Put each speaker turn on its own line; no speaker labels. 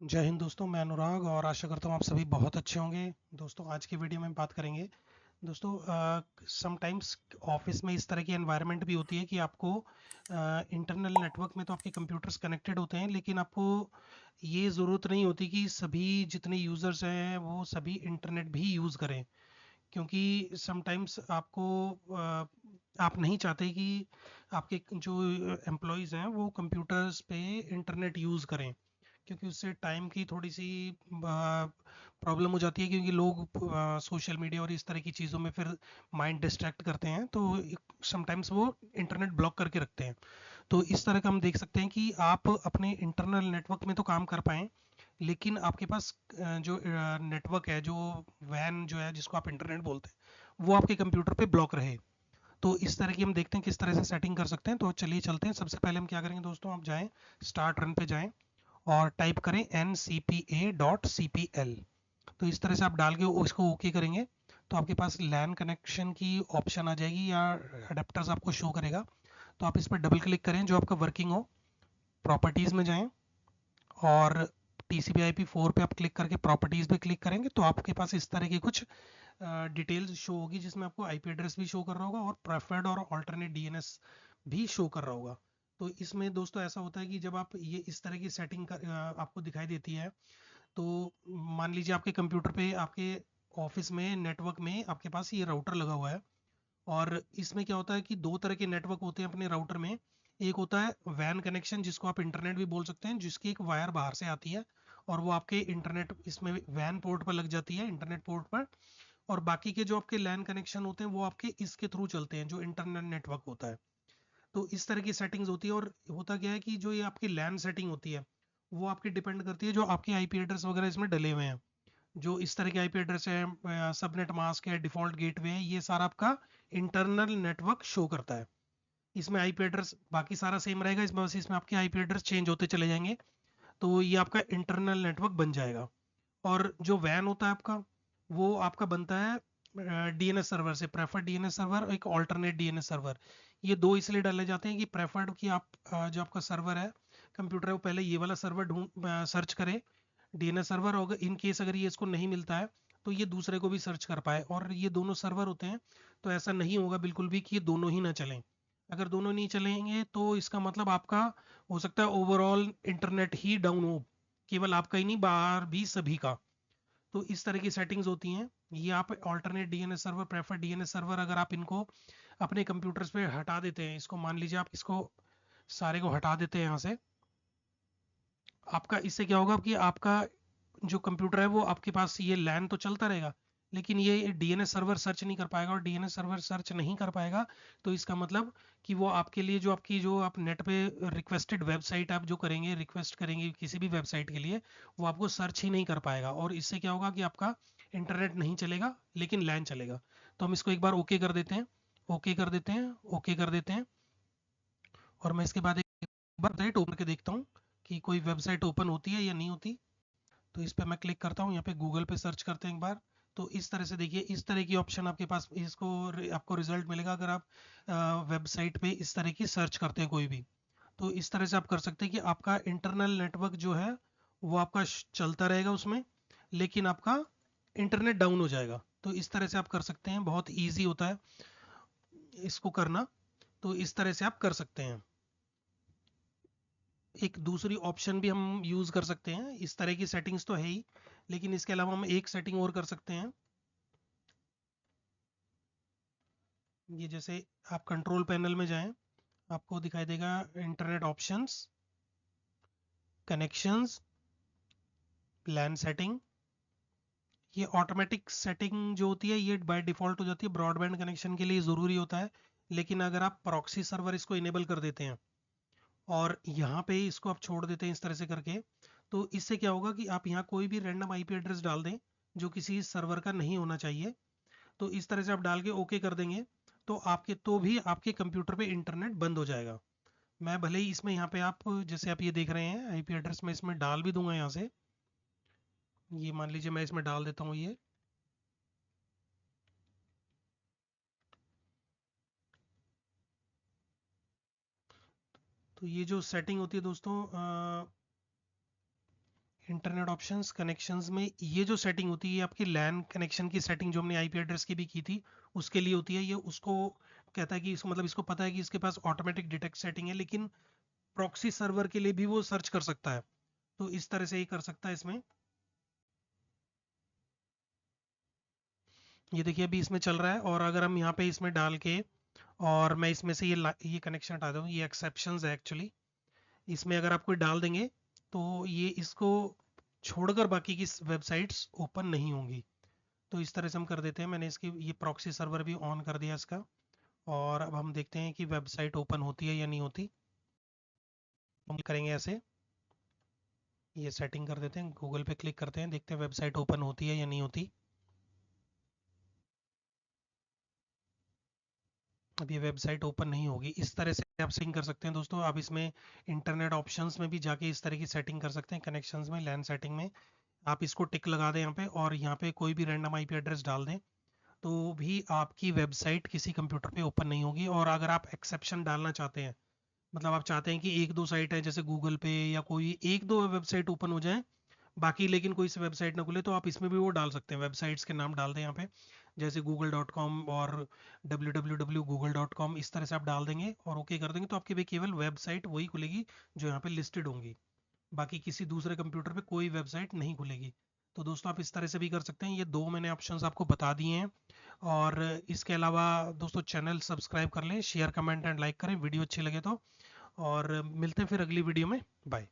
जय हिंद दोस्तों, मैं अनुराग और आशा करता हूँ आप सभी बहुत अच्छे होंगे। दोस्तों, आज की वीडियो में बात करेंगे। दोस्तों, समटाइम्स ऑफिस में इस तरह की एनवायरनमेंट भी होती है कि आपको इंटरनल नेटवर्क में तो आपके कंप्यूटर्स कनेक्टेड होते हैं, लेकिन आपको ये ज़रूरत नहीं होती कि सभी जितने यूज़र्स हैं वो सभी इंटरनेट भी यूज़ करें। क्योंकि समटाइम्स आपको आप नहीं चाहते कि आपके जो एम्प्लॉयज़ हैं वो कंप्यूटर्स पे इंटरनेट यूज़ करें, क्योंकि उससे टाइम की थोड़ी सी प्रॉब्लम हो जाती है, क्योंकि लोग सोशल मीडिया और इस तरह की चीज़ों में फिर माइंड डिस्ट्रैक्ट करते हैं, तो समटाइम्स वो इंटरनेट ब्लॉक करके रखते हैं। तो इस तरह का हम देख सकते हैं कि आप अपने इंटरनल नेटवर्क में तो काम कर पाएँ, लेकिन आपके पास जो नेटवर्क है, जो वैन जो है जिसको आप इंटरनेट बोलते हैं, वो आपके कंप्यूटर पे ब्लॉक रहे। तो इस तरह की हम देखते हैं किस तरह से सेटिंग कर सकते हैं। तो चलिए चलते हैं। सबसे पहले हम क्या करेंगे दोस्तों, आप जाएँ, स्टार्ट रन पे जाएँ और टाइप करें ncpa.cpl। तो इस तरह से आप डाल के उसको ओके करेंगे तो आपके पास लैन कनेक्शन की ऑप्शन आ जाएगी या अडेप्टर्स आपको शो करेगा। तो आप इस पर डबल क्लिक करें जो आपका वर्किंग हो, प्रॉपर्टीज़ में जाएं और TCP/IP4 पे आप क्लिक करके प्रॉपर्टीज़ पे क्लिक करेंगे तो आपके पास इस तरह की कुछ डिटेल्स शो होगी, जिसमें आपको आईपी एड्रेस भी शो कर रहा होगा और प्रेफर्ड और अल्टरनेट डीएनएस भी शो कर रहा होगा। तो इसमें दोस्तों ऐसा होता है कि जब आप ये इस तरह की सेटिंग आपको दिखाई देती है, तो मान लीजिए आपके कंप्यूटर पे, आपके ऑफिस में नेटवर्क में आपके पास ये राउटर लगा हुआ है, और इसमें क्या होता है कि दो तरह के नेटवर्क होते हैं अपने राउटर में। एक होता है वैन कनेक्शन, जिसको आप इंटरनेट भी बोल सकते हैं, जिसकी एक वायर बाहर से आती है और वो आपके इंटरनेट इसमें वैन पोर्ट पर लग जाती है, इंटरनेट पोर्ट पर। और बाकी के जो आपके लैन कनेक्शन होते हैं वो आपके इसके थ्रू चलते हैं, जो इंटरनेट नेटवर्क होता है। तो इस तरह की सेटिंग्स होती है। और होता क्या है कि जो ये आपकी लैन सेटिंग होती है वो आपकी डिपेंड करती है जो आपके आईपी एड्रेस वगैरह इसमें डले हुए हैं। जो इस तरह के आईपी एड्रेस है, सबनेट मास्क है, डिफॉल्ट गेटवे है, ये सारा आपका इंटरनल नेटवर्क शो करता है। इसमें आईपी एड्रेस बाकी सारा सेम रहेगा, इसमें बस इसमें आपके आईपी एड्रेस चेंज होते चले जाएंगे। तो ये आपका इंटरनल नेटवर्क बन जाएगा। और जो वैन होता है आपका, वो आपका बनता है डीएनएस सर्वर से, प्रेफर्ड डीएनएस सर्वर और एक ऑल्टरनेट डीएनएस सर्वर। ये दो इसलिए डाले जाते हैं कि प्रेफर्ड की आप जो आपका सर्वर है, कंप्यूटर है, वो पहले ये वाला सर्वर ढूंढ सर्च करे, डीएनएस सर्वर। और इन केस अगर ये इसको नहीं मिलता है तो ये दूसरे को भी सर्च कर पाए। और ये दोनों सर्वर होते हैं, तो ऐसा नहीं होगा बिल्कुल भी कि ये दोनों ही ना चलें। अगर दोनों नहीं चलेंगे तो इसका मतलब आपका हो सकता है ओवरऑल इंटरनेट ही डाउन हो, केवल आपका ही नहीं, बाहर भी सभी का। तो इस तरह की सेटिंग्स होती हैं। ये आप alternate DNS server, prefer DNS server, अगर आप इनको अपने कंप्यूटर्स पे हटा देते हैं, इसको मान लीजिए आप इसको सारे को हटा देते हैं यहाँ से, आपका इससे क्या होगा कि आपका जो कंप्यूटर है वो आपके पास ये लैन तो चलता रहेगा, लेकिन ये डीएनएस सर्वर सर्च नहीं कर पाएगा। और डीएनएस सर्वर सर्च नहीं कर पाएगा तो इसका मतलब कि वो आपके लिए जो आपकी जो आप नेट पे रिक्वेस्टेड वेबसाइट आप जो करेंगे, रिक्वेस्ट करेंगे किसी भी वेबसाइट के लिए, वो आपको सर्च ही नहीं कर पाएगा। और इससे क्या होगा कि आपका इंटरनेट नहीं चलेगा लेकिन लैन चलेगा। तो हम इसको एक बार ओके कर देते हैं, ओके कर देते हैं, ओके कर देते हैं। और मैं इसके बाद एक बार वेबसाइट ओपन करके देखता हूँ कि कोई वेबसाइट ओपन होती है या नहीं होती। तो इस पर मैं क्लिक करता हूँ, यहाँ पे गूगल पे सर्च करते हैं एक बार। तो इस तरह से देखिए, इस तरह की ऑप्शन आपके पास इसको आपको रिजल्ट मिलेगा अगर आप वेबसाइट पे इस तरह की सर्च करते हैं कोई भी। तो इस तरह से आप कर सकते हैं कि आपका इंटरनल नेटवर्क जो है वो आपका चलता रहेगा उसमें, लेकिन आपका इंटरनेट डाउन हो जाएगा। तो इस तरह से आप कर सकते हैं, बहुत ईजी होता है इसको करना। तो इस तरह से आप कर सकते हैं। एक दूसरी ऑप्शन भी हम यूज़ कर सकते हैं, इस तरह की सेटिंग्स तो है ही, लेकिन इसके अलावा हम एक सेटिंग और कर सकते हैं। ये जैसे आप कंट्रोल पैनल में जाएं, आपको दिखाई देगा इंटरनेट ऑप्शंस, कनेक्शंस, लैन सेटिंग। ये ऑटोमेटिक सेटिंग जो होती है ये बाय डिफ़ॉल्ट हो जाती है, ब्रॉडबैंड कनेक्शन के लिए ज़रूरी होता है। लेकिन अगर आप प्रॉक्सी सर्वर इसको इनेबल कर देते हैं और यहाँ पे इसको आप छोड़ देते हैं इस तरह से करके, तो इससे क्या होगा कि आप यहाँ कोई भी रैंडम आईपी एड्रेस डाल दें जो किसी सर्वर का नहीं होना चाहिए। तो इस तरह से आप डाल के ओके कर देंगे तो आपके तो भी आपके कंप्यूटर पे इंटरनेट बंद हो जाएगा। मैं भले ही इसमें यहाँ पे आप जैसे आप ये देख रहे हैं आईपी एड्रेस मैं इसमें डाल भी दूंगा यहाँ से। ये मान लीजिए मैं इसमें डाल देता हूँ ये। तो ये जो सेटिंग होती है दोस्तों, इंटरनेट ऑप्शंस कनेक्शंस में ये जो सेटिंग होती है ये आपकी लैन कनेक्शन की सेटिंग जो हमने आईपी एड्रेस की भी की थी उसके लिए होती है। ये उसको कहता है कि इसको मतलब इसको पता है कि इसके पास ऑटोमेटिक डिटेक्ट सेटिंग है, लेकिन प्रॉक्सी सर्वर के लिए भी वो सर्च कर सकता है। तो इस तरह से ही कर सकता है इसमें। ये देखिए अभी इसमें चल रहा है, और अगर हम यहाँ पे इसमें डाल के और मैं इसमें से ये कनेक्शन हटा दूँ, ये एक्सेप्शंस है एक्चुअली, इसमें अगर आप कोई डाल देंगे तो ये इसको छोड़कर बाकी की वेबसाइट्स ओपन नहीं होंगी। तो इस तरह से हम कर देते हैं। मैंने इसकी ये प्रॉक्सी सर्वर भी ऑन कर दिया इसका, और अब हम देखते हैं कि वेबसाइट ओपन होती है या नहीं होती। हम करेंगे ऐसे, ये सेटिंग कर देते हैं, गूगल पे क्लिक करते हैं, देखते हैं वेबसाइट ओपन होती है या नहीं होती। अब ये वेबसाइट ओपन नहीं होगी। इस तरह से आप सेटिंग कर सकते हैं दोस्तों। आप इसमें इंटरनेट ऑप्शंस में भी जाके इस तरह की सेटिंग कर सकते हैं, कनेक्शंस में, लैन सेटिंग में आप इसको टिक लगा दें यहाँ पे, और यहाँ पे कोई भी रैंडम आईपी एड्रेस डाल दें तो भी आपकी वेबसाइट किसी कंप्यूटर पे ओपन नहीं होगी। और अगर आप एक्सेप्शन डालना चाहते हैं, मतलब आप चाहते हैं कि एक दो साइट है जैसे गूगल पे या कोई एक दो वेबसाइट ओपन हो जाए, बाकी लेकिन कोई सी वेबसाइट ना खुले, तो आप इसमें भी वो डाल सकते हैं, वेबसाइट्स के नाम डाल दें यहाँ पे, जैसे google.com और www.google.com, इस तरह से आप डाल देंगे और ओके कर देंगे तो आपकी भी केवल वेबसाइट वही खुलेगी जो यहाँ पे लिस्टेड होंगी, बाकी किसी दूसरे कंप्यूटर पे कोई वेबसाइट नहीं खुलेगी। तो दोस्तों आप इस तरह से भी कर सकते हैं। ये दो मैंने ऑप्शंस आपको बता दिए हैं। और इसके अलावा दोस्तों चैनल सब्सक्राइब कर लें, शेयर कमेंट एंड लाइक करें वीडियो अच्छी लगे तो, और मिलते हैं फिर अगली वीडियो में। बाय।